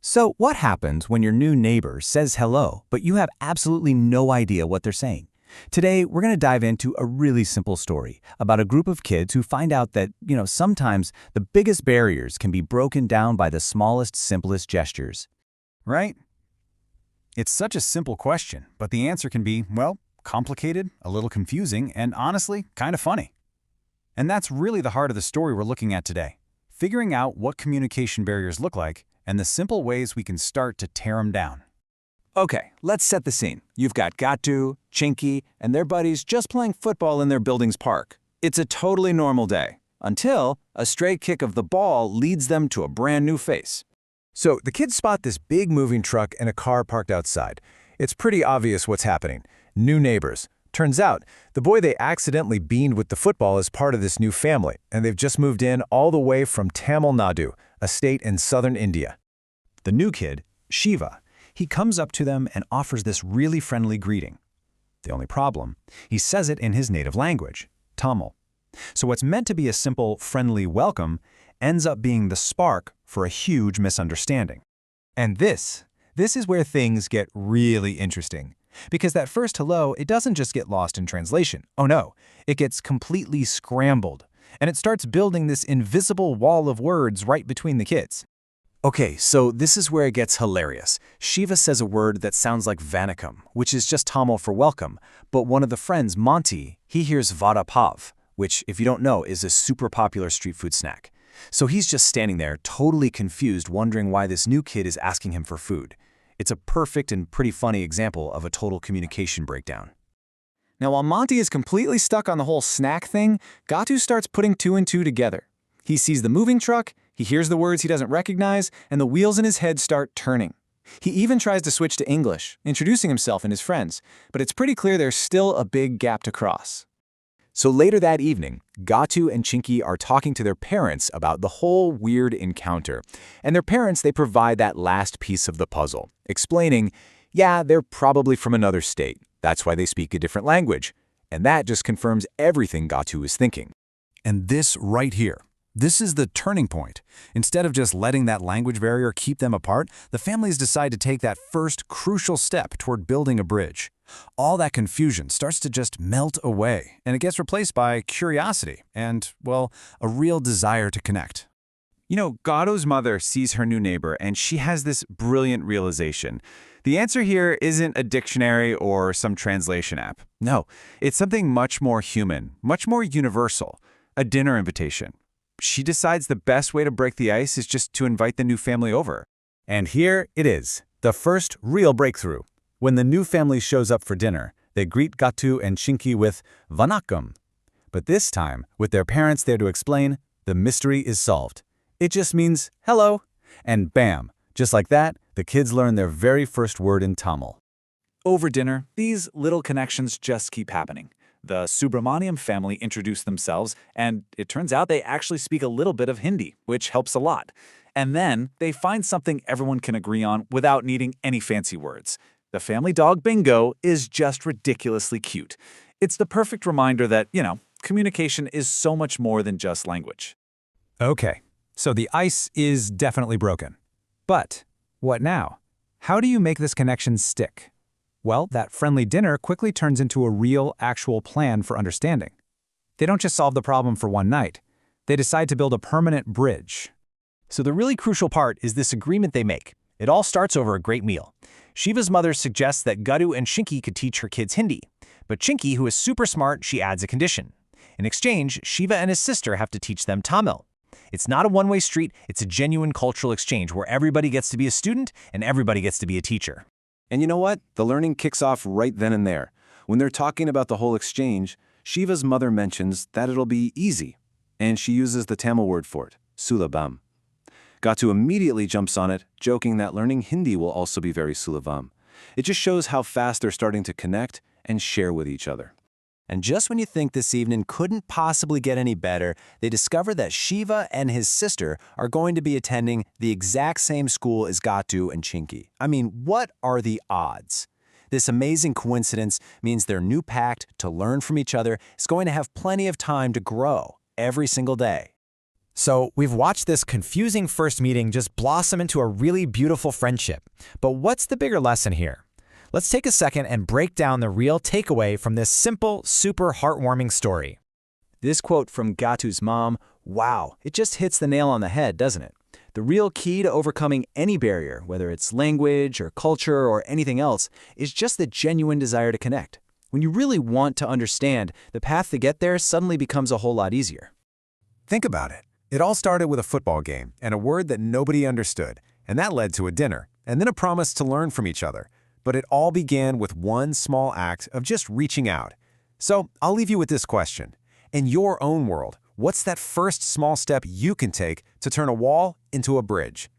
So what happens when your new neighbor says hello, but you have absolutely no idea what they're saying? Today, we're going to dive into a really simple story about a group of kids who find out that, sometimes the biggest barriers can be broken down by the smallest, simplest gestures. Right? It's such a simple question, but the answer can be, well, complicated, a little confusing, and honestly, kind of funny. And that's really the heart of the story we're looking at today. Figuring out what communication barriers look like and the simple ways we can start to tear them down. Okay, let's set the scene. You've got Gatu, Chinky, and their buddies just playing football in their building's park. It's a totally normal day, until a stray kick of the ball leads them to a brand new face. So the kids spot this big moving truck and a car parked outside. It's pretty obvious what's happening. New neighbors. Turns out, the boy they accidentally beamed with the football is part of this new family, and they've just moved in all the way from Tamil Nadu, a state in southern India. The new kid, Shiva, he comes up to them and offers this really friendly greeting. The only problem, he says it in his native language, Tamil. So what's meant to be a simple, friendly welcome ends up being the spark for a huge misunderstanding. And this is where things get really interesting. Because that first hello, it doesn't just get lost in translation. Oh no, it gets completely scrambled. And it starts building this invisible wall of words right between the kids. Okay, so this is where it gets hilarious. Shiva says a word that sounds like Vanakkam, which is just Tamil for welcome, but one of the friends, Monty, he hears Vada Pav, which, if you don't know, is a super popular street food snack. So he's just standing there, totally confused, wondering why this new kid is asking him for food. It's a perfect and pretty funny example of a total communication breakdown. Now, while Monty is completely stuck on the whole snack thing, Gatu starts putting two and two together. He sees the moving truck, he hears the words he doesn't recognize, and the wheels in his head start turning. He even tries to switch to English, introducing himself and his friends, but it's pretty clear there's still a big gap to cross. So later that evening, Gatu and Chinky are talking to their parents about the whole weird encounter. And their parents, they provide that last piece of the puzzle, explaining, yeah, they're probably from another state. That's why they speak a different language. And that just confirms everything Gatu is thinking. And this right here, this is the turning point. Instead of just letting that language barrier keep them apart, the families decide to take that first crucial step toward building a bridge. All that confusion starts to just melt away, and it gets replaced by curiosity and, well, a real desire to connect. Gatu's mother sees her new neighbor, and she has this brilliant realization. The answer here isn't a dictionary or some translation app. No, it's something much more human, much more universal, a dinner invitation. She decides the best way to break the ice is just to invite the new family over. And here it is, the first real breakthrough. When the new family shows up for dinner, they greet Gatu and Chinky with Vanakkam. But this time, with their parents there to explain, the mystery is solved. It just means hello. And bam, just like that, the kids learn their very first word in Tamil. Over dinner, these little connections just keep happening. The Subramaniam family introduce themselves, and it turns out they actually speak a little bit of Hindi, which helps a lot. And then they find something everyone can agree on without needing any fancy words. The family dog Bingo is just ridiculously cute. It's the perfect reminder that, communication is so much more than just language. Okay, so the ice is definitely broken. But what now? How do you make this connection stick? Well, that friendly dinner quickly turns into a real, actual plan for understanding. They don't just solve the problem for one night. They decide to build a permanent bridge. So the really crucial part is this agreement they make. It all starts over a great meal. Shiva's mother suggests that Gatu and Chinky could teach her kids Hindi. But Chinky, who is super smart, she adds a condition. In exchange, Shiva and his sister have to teach them Tamil. It's not a one-way street, it's a genuine cultural exchange where everybody gets to be a student and everybody gets to be a teacher. And you know what? The learning kicks off right then and there. When they're talking about the whole exchange, Shiva's mother mentions that it'll be easy, and she uses the Tamil word for it, Sulabam. Gatu immediately jumps on it, joking that learning Hindi will also be very Sulabam. It just shows how fast they're starting to connect and share with each other. And just when you think this evening couldn't possibly get any better, they discover that Shiva and his sister are going to be attending the exact same school as Gatu and Chinky. I mean, what are the odds? This amazing coincidence means their new pact to learn from each other is going to have plenty of time to grow every single day. So we've watched this confusing first meeting just blossom into a really beautiful friendship. But what's the bigger lesson here? Let's take a second and break down the real takeaway from this simple, super heartwarming story. This quote from Gatu's mom, wow, it just hits the nail on the head, doesn't it? The real key to overcoming any barrier, whether it's language or culture or anything else, is just the genuine desire to connect. When you really want to understand, the path to get there suddenly becomes a whole lot easier. Think about it. It all started with a football game and a word that nobody understood, and that led to a dinner, and then a promise to learn from each other. But it all began with one small act of just reaching out. So I'll leave you with this question. In your own world, what's that first small step you can take to turn a wall into a bridge?